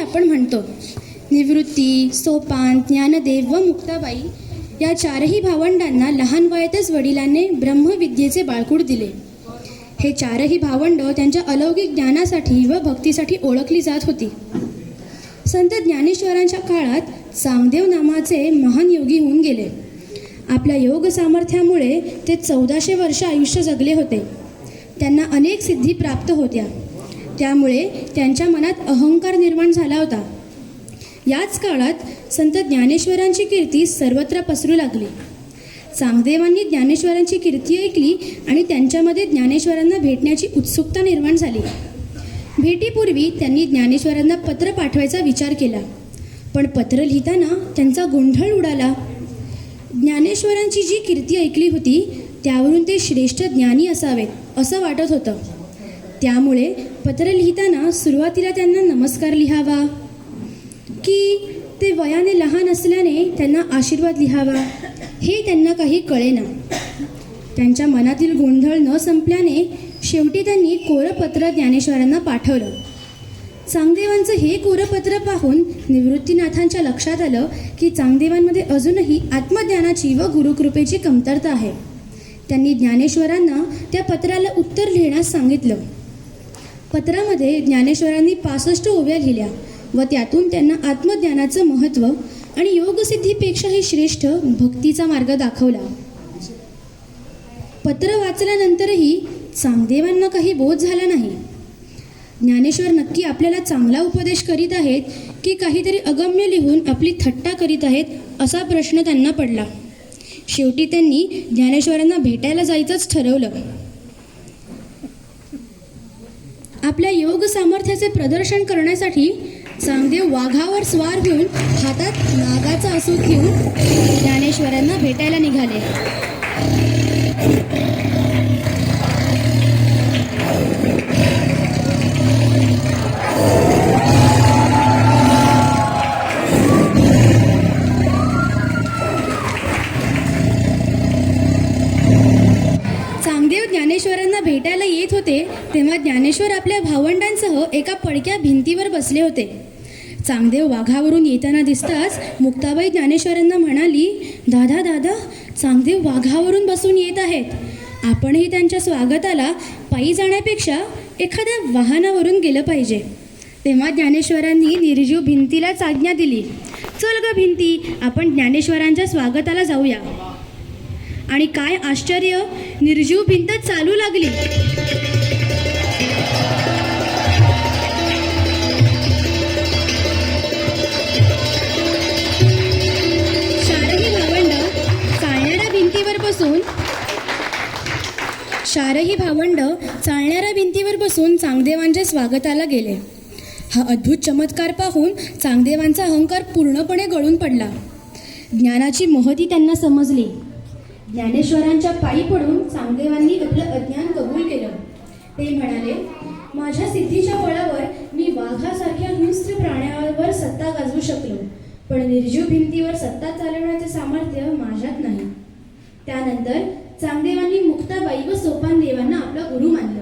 आपण म्हणतो. निवृत्ती, सोपान, ज्ञानदेव व मुक्ताबाई या चारही भावंडांना लहान वयातच वडिलांनी ब्रह्मविद्येचे बाळकूड दिले. हे चारही भावंड त्यांच्या अलौकिक ज्ञानासाठी व भक्तीसाठी ओळखली जात होती. संत ज्ञानेश्वरांच्या काळात चांगदेव नावाचे महान योगी होऊन गेले. आपल्या योग सामर्थ्यामुळे ते 1400 वर्ष आयुष्य जगले होते. त्यांना अनेक सिद्धी प्राप्त होत्या. त्यामुळे त्यांच्या मनात अहंकार निर्माण झाला होता. याच काळात संत ज्ञानेश्वरांची कीर्ती सर्वत्र पसरू लागली. चांगदेवांनी ज्ञानेश्वरांची कीर्ती ऐकली आणि त्यांच्यामध्ये ज्ञानेश्वरांना भेटण्याची उत्सुकता निर्माण झाली. भेटीपूर्वी त्यांनी ज्ञानेश्वरांना पत्र पाठवायचा विचार केला, पण पत्र लिहिताना त्यांचा गोंधळ उडाला. ज्ञानेश्वरांची जी कीर्ती ऐकली होती त्यावरून ते श्रेष्ठ ज्ञानी असावेत असं वाटत होतं. त्यामुळे पत्र लिहिताना सुरुवातीला त्यांना नमस्कार लिहावा की ते वयाने लहान असल्याने त्यांना आशीर्वाद लिहावा हे त्यांना काही कळेना. त्यांच्या मनातील गोंधळ न संपल्याने शेवटी त्यांनी कोरपत्र ज्ञानेश्वरांना पाठवलं. चांगदेवांचं हे कोरपत्र पाहून निवृत्तीनाथांच्या लक्षात आलं की चांगदेवांमध्ये अजूनही आत्मज्ञानाची व गुरुकृपेची कमतरता आहे. त्यांनी ज्ञानेश्वरांना त्या पत्राला उत्तर लिहिण्यास सांगितलं. पत्रामध्ये ज्ञानेश्वरांनी 65 ओव्या लिहिल्या व त्यातून त्यांना आत्मज्ञानाचं महत्त्व आणि योगसिद्धीपेक्षाही श्रेष्ठ भक्तीचा मार्ग दाखवला. पत्र वाचल्यानंतरही चांगदेवांना काही बोध झाला नाही. ज्ञानेश्वर नक्की आपल्याला चांगला उपदेश करीत आहेत की काहीतरी अगम्य लिहून आपली थट्टा करीत आहेत असा प्रश्न त्यांना पडला. शेवटी त्यांनी ज्ञानेश्वरांना भेटायला जायचंच ठरवलं. आपल्या योग सामर्थ्याचे प्रदर्शन करण्यासाठी चांगदेव वाघावर स्वार होऊन हातात नागाचा असूत घेऊन ज्ञानेश्वरांना भेटायला निघाले. चांगदेव ज्ञानेश्वरांना भेटायला येत होते तेव्हा ज्ञानेश्वर आपल्या भावंडांसह एका पडक्या भिंतीवर बसले होते. चांगदेव वाघावरून येताना दिसताच मुक्ताबाई ज्ञानेश्वरांना म्हणाली, दादा दादा, चांगदेव वाघावरून बसून येत आहेत. आपणही त्यांच्या स्वागताला पायी जाण्यापेक्षा एखाद्या वाहनावरून गेलं पाहिजे. तेव्हा ज्ञानेश्वरांनी निर्जीव भिंतीलाच आज्ञा दिली, चल ग भिंती, आपण ज्ञानेश्वरांच्या स्वागताला जाऊया. आणि काय आश्चर्य, निर्जीव भिंत चालू लागली. चारही भावंड चालणाऱ्या भिंतीवर बसून चांगदेवांच्या स्वागताला गेले. हा अद्भुत चमत्कार पाहून चांगदेवांचा अहंकार पूर्णपणे गळून पडला. ज्ञानाची महती त्यांना समजली. ज्ञानेश्वरांच्या पायी पडून चांगदेवांनी आपलं अज्ञान कबूल केलं. ते म्हणाले, माझ्या सिद्धीच्या बळावर मी वाघासारख्या हिंस्त्र प्राण्यावर सत्ता गाजवू शकलो, पण निर्जीव भिंतीवर सत्ता चालवण्याचे सामर्थ्य माझ्यात नाही. त्यानंतर चांगदेवांनी मुक्ताबाई व सोपान देवांना आपला गुरु मानलं.